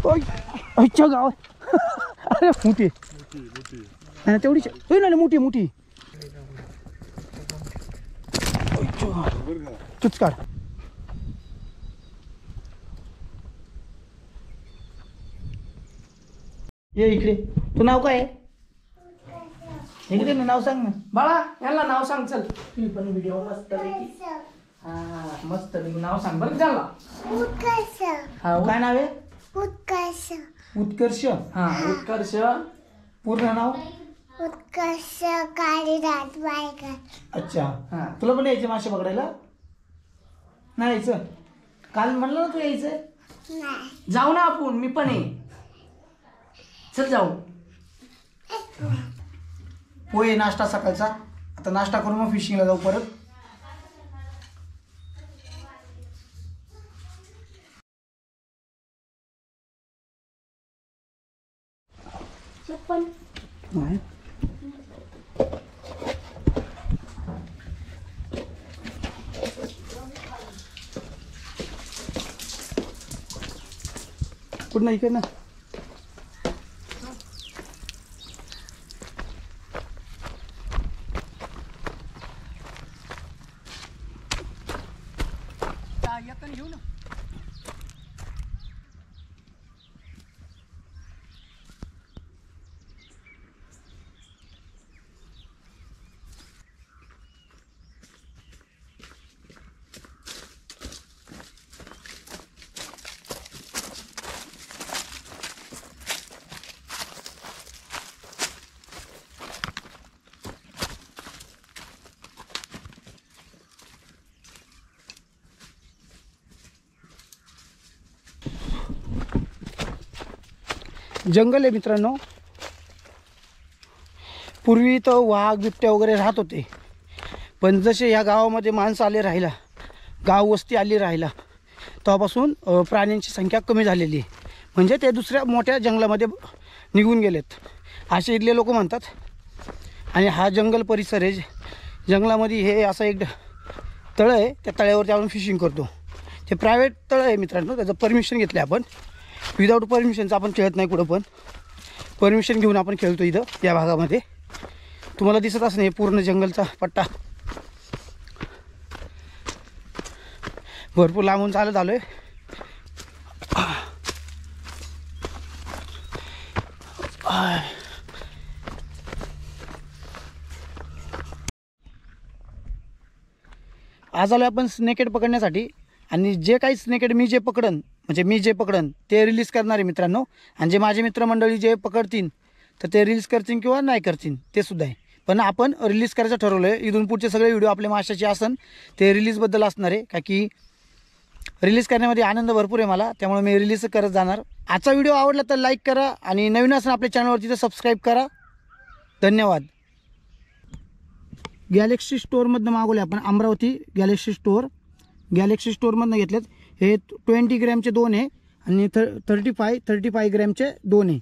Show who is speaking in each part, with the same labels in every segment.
Speaker 1: अच्छा गाव अरे मोठी तेवढीच ना मोठी मोठी चुच काढ. ये इकडे. तू नाव काय आहे? इकडे ना नाव सांग ना बाळा. यांना नाव सांग. चल मी पण व्हिडिओ मस्त पैकी. हा मस्त पैकी नाव सांग बरं. झाला उत्कर्ष. हा काय नाव आहे? उत्कर्ष. उत्कर्ष. हा उत्कर्ष. पूर्ण नाव उत्कर्ष काळीदास वायकर. अच्छा. हा तुला पण यायचं मासे पकडायला? नाही यायचं? काल म्हणलं ना तू यायचं. नाही जाऊ ना आपण. मी पण आहे. चल जाऊ. पोहे नाश्ता सकाळचा. आता नाश्ता करून मग फिशिंगला जाऊ परत. नाही कुठं इकडे ना. घेऊ ना. जंगल आहे मित्रांनो. पूर्वी तर वाघ बिबट्या वगैरे राहत होते, पण जसे ह्या गावामध्ये माणसं आले राहिला, गाव वस्ती आली राहिला, तेव्हापासून प्राण्यांची संख्या कमी झालेली आहे. म्हणजे ते दुसऱ्या मोठ्या जंगलामध्ये निघून गेलेत असे इथले लोक म्हणतात. आणि हा जंगल परिसर आहे. जंगलामध्ये हे असं एक तळं आहे. त्या तळ्यावरती आपण फिशिंग करतो. ते प्रायव्हेट तळं आहे मित्रांनो. त्याचं परमिशन घेतलं आपण. विदाऊट परमिशनचं आपण खेळत नाही कुठं, पण परमिशन घेऊन आपण खेळतो इथं या भागामध्ये. तुम्हाला दिसत असं नाही पूर्ण जंगलचा पट्टा. भरपूर लांबून चालत आलो आहे. आज आलो आपण स्नेकेड पकडण्यासाठी. आणि जे काही स्नेकेड मी जे पकडन ते रिलीज करणार आहे मित्रांनो. आणि जे माझे मित्रमंडळी जे पकडतील तर ते रिलीज करतील किंवा नाही करतील ते सुद्धा आहे. पण आपण रिलीज करायचं ठरवलं आहे. इथून पुढचे सगळे व्हिडिओ आपले माशाचे असन ते रिलीजबद्दल असणार आहे. का की रिलीज करण्यामध्ये आनंद भरपूर आहे मला, त्यामुळे मी रिलीज करत जाणार. आजचा व्हिडिओ आवडला तर लाईक करा आणि नवीन असेल आपल्या चॅनलवरती तर सबस्क्राईब करा. धन्यवाद. गॅलेक्सी स्टोअरमधनं मागवले आपण. अमरावती गॅलेक्सी स्टोअरमधनं घेतलेत. हे 20 ग्रॅमचे 2 आहे आणि 35 ग्रॅमचे 2 आहे.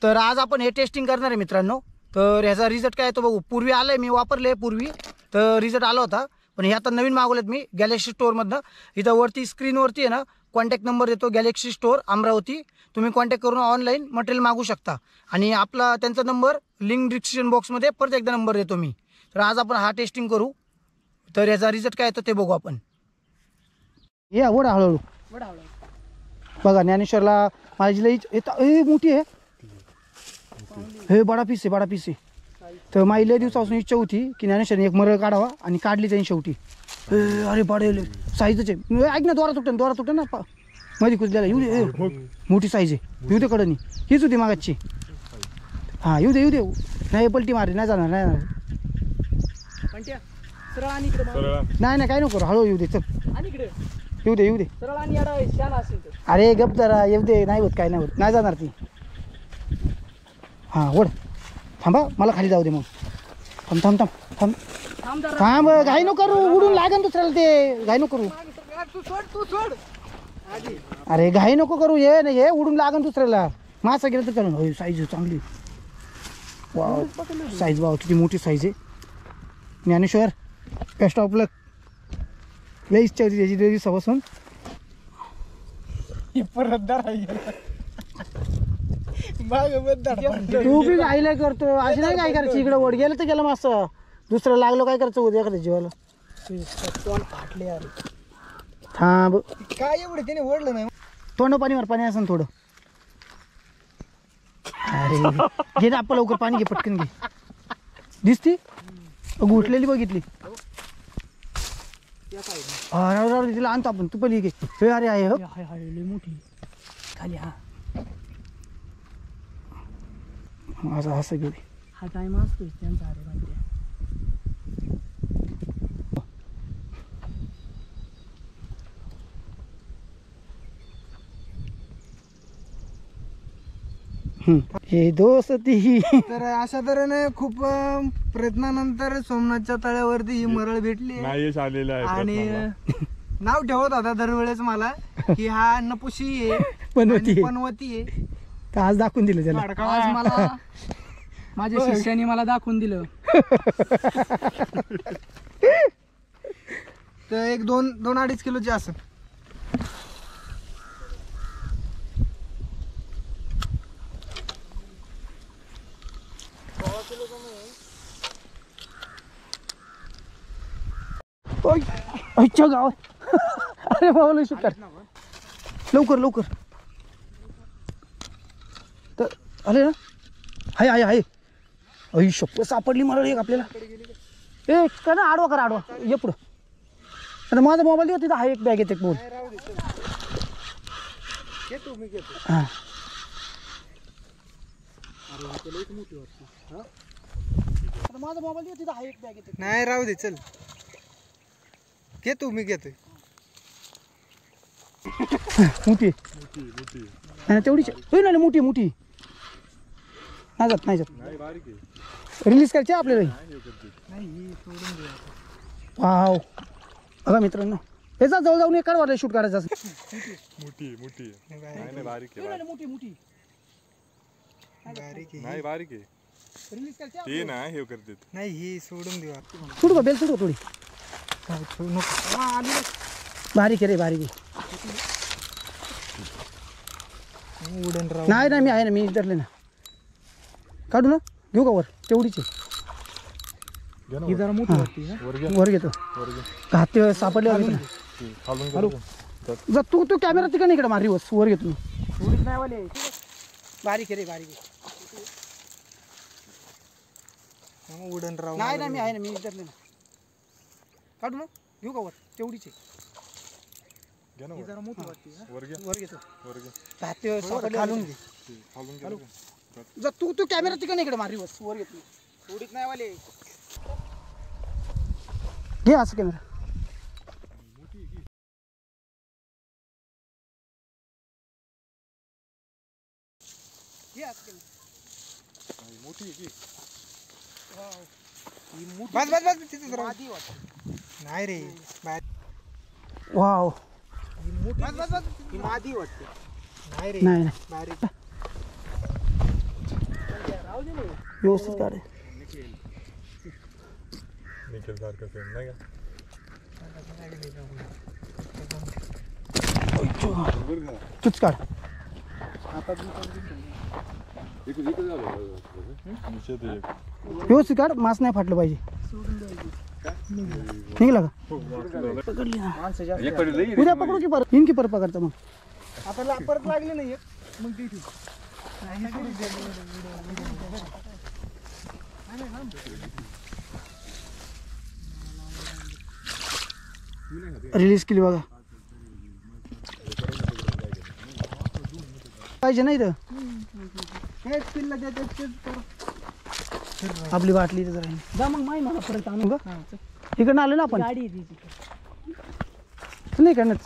Speaker 1: तर आज आपण हे टेस्टिंग करणार आहे मित्रांनो. तर ह्याचा रिझल्ट काय येतो बघू. पूर्वी आलं आहे, मी वापरले पूर्वी, तर रिझल्ट आला होता. पण हे आता नवीन मागवलेत मी गॅलेक्सी स्टोअरमधनं. इथं वरती स्क्रीनवरती आहे ना कॉन्टॅक्ट नंबर देतो, गॅलेक्सी स्टोअर अमरावती. तुम्ही कॉन्टॅक्ट करून ऑनलाईन मटेरियल मागू शकता. आणि आपला त्यांचा नंबर लिंक डिस्क्रिप्शन बॉक्समध्ये परत एकदा नंबर देतो मी. तर आज आपण हा टेस्टिंग करू. तर याचा रिझल्ट काय येतो ते बघू आपण. ये वडा हळूहळू बघा. ज्ञानेश्वरला माझी लई मोठी आहे. हे बडा पीस आहे. तर माझी लई दिवसापासून इच्छा होती की ज्ञानेश्वरने एक मरळ काढावा आणि काढली त्यांनी शेवटी. अरे बडे साईजच आहे. ऐक ना, दोरा तुटन ना मध्ये कुठल्याला येऊ दे. मोठी साईज आहे. येऊ दे कडनी. हीच होती मागाची. हां येऊ दे. नाही पलटी मारे. नाही जाणार. नाही काय नको. हळू येऊ दे. चल येऊ दे. अरे गप जरा येऊ दे. नाही होत, काय नाही होत. नाही जाणार ती. हां ओढ. थांबा, मला खाली जाऊ दे मग. थांब. घाई नको करू. उडून लागेल दुसऱ्याला ते. घाई नको करू. अरे घाई नको करू. हे उडून लागेल दुसऱ्याला. मासा गेलं तर चालेल. साईज चांगली. Wow size. वाव किती मोठी साईज आहे. ज्ञानेश्वर बेस्ट ऑफ लक. लई इच्छा होती त्याची दिवसापासून. तू बी गायला करतो अशी नाही काय करायची. इकडे ओढ गेलं तर गेलं मस्त. दुसरं लागलं काय करायचं उद्या करायचं जीवाला.
Speaker 2: तोंड फाटले यार.
Speaker 1: थांब
Speaker 2: काय एवढं त्याने ओढलं नाही.
Speaker 1: तोंड पाणी पाणी असं थोडं. अरे घे आपण लवकर पाणी घे पटकन घे. दिसती घुटलेली बघितली. राव राव तिला आणतो आपण. तू पण घे. अरे आहे हो
Speaker 2: मोठी खाली. हा
Speaker 1: असं असं घेऊ.
Speaker 2: हा टाइम असतो त्यांचा. अरे माहिती
Speaker 1: हे दोस्ती.
Speaker 2: तर अशा तऱ्हेने खूप प्रयत्नानंतर सोमनाथच्या तळ्यावरती ही मरळ भेटली आणि नाव ठेवत होता दरवेळेस मला की हा नपुशी आहे पनवती आहे.
Speaker 1: तर आज दाखवून दिलं त्याला.
Speaker 2: आज मला माझ्या शिष्याने मला दाखवून दिलं. तर एक 2-2.5 किलोची असं.
Speaker 1: अच्छा गाव. अरे बाबा शुकर लवकर लवकर. तर आले ना. हाय हाय हाय. अई शप्प सापडली मला एक आपल्याला. ए का ना आडवा करा आडवा. ये पुढं. आता माझा मोबाईल देऊ तिथं. हा एक बॅग येते बोल. हां माझा मोबाईल देऊ तिथं. हा एक बॅग येते.
Speaker 2: नाही राहू दे चल. घे तू मी घेतोय.
Speaker 1: मोठी तेवढीच नाही मोठी मोठी नाही जात नाही जात. रिलीज करायची आपल्याला. वाव बघा मित्रांनो. हे जा जवळ जाऊन एकाच वाटलं शूट करायचं असं.
Speaker 3: मोठी मोठी
Speaker 1: मोठी मोठी
Speaker 3: नाही बारीक आहे.
Speaker 1: रिलीज करायची
Speaker 3: ते ना हे करते.
Speaker 2: नाही ही सोडून देऊ.
Speaker 1: सुटू का बेल सुटू थोडी. बारीक आहे रे बारीक आहे.
Speaker 2: उडन राव.
Speaker 1: नाही नाही मी आहे ना. मी धरले ना. काढू ना घेऊ का वर. तेवढीच आहे.
Speaker 2: ही जरा मोठी वाटते.
Speaker 1: वर घेतो. हात सापडले जा. तू तू कॅमेरा तिकडे इकडे मार. रिवर्स वर घेतो मी.
Speaker 2: थोडीच नाही वाले.
Speaker 1: बारीक आहे रे बारीक आहे.
Speaker 2: उडन राव.
Speaker 1: नाही नाही मी आहे ना. मी धरले ना. काढू ना घेऊ का वर. तेवढीच आहे.
Speaker 2: ही जरा मोठी वाटते.
Speaker 1: वर घेतो. हात
Speaker 2: सापडले.
Speaker 1: खालून घे. जा तू तू कॅमेरा तिकडे इकडे मार. रिवर्स वर घेतो.
Speaker 2: थोडीच नाही वाले.
Speaker 1: घे असं कॅमेरा.
Speaker 2: बस बस बस तिथेच राहू. नाही रे.
Speaker 1: वाव
Speaker 2: बस बस बस. ही मादी वाटते. नाही रे.
Speaker 1: नाही नाही
Speaker 2: बारीक.
Speaker 1: व्यवस्थित काढे.
Speaker 3: निखिल सारखं सेम नाही का.
Speaker 1: तूच काढ. व्यवस्थित काढ. मास नाही फाटलं पाहिजे. निघला का. पकडली ना. उद्या पकडू की परत येईन की परत पकडता. मग
Speaker 2: आता परत लागली नाही मग ती ठेव.
Speaker 1: रिलीज केली बघा. पाहिजे नाही तर आपली बाटली तर जरा
Speaker 2: जा मग माही मला परत आणू.
Speaker 1: इकडनं आलं ना आपण.
Speaker 2: गाडी
Speaker 1: नाही करणार.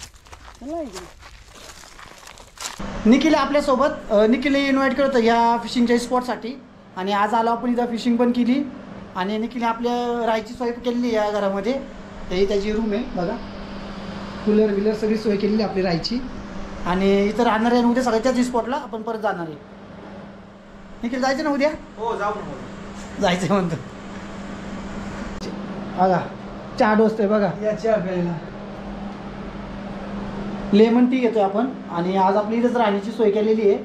Speaker 1: निखिल आपल्यासोबत. निखिल इन्व्हाइट करतो या फिशिंगच्या स्पॉटसाठी. आणि आज आलो आपण इथं फिशिंग पण केली. आणि निखिलने आपल्या राहायची सोय केलेली या घरामध्ये. ते त्याची रूम आहे बघा. कूलर बिलर सगळी सोय केलेली आपली राहायची. आणि इथं राहणार आहे. उद्या सगळ्या त्याच स्पॉटला आपण परत जाणार आहे. निखिल जायचं ना उद्या.
Speaker 2: हो जाऊ ना.
Speaker 1: जायचं म्हणतो बघा. चहा डोसतोय बघा.
Speaker 2: या चहा प्यायला.
Speaker 1: लेमन टी घेतोय आपण आणि आज आपली इथंच राहण्याची सोय केलेली आहे.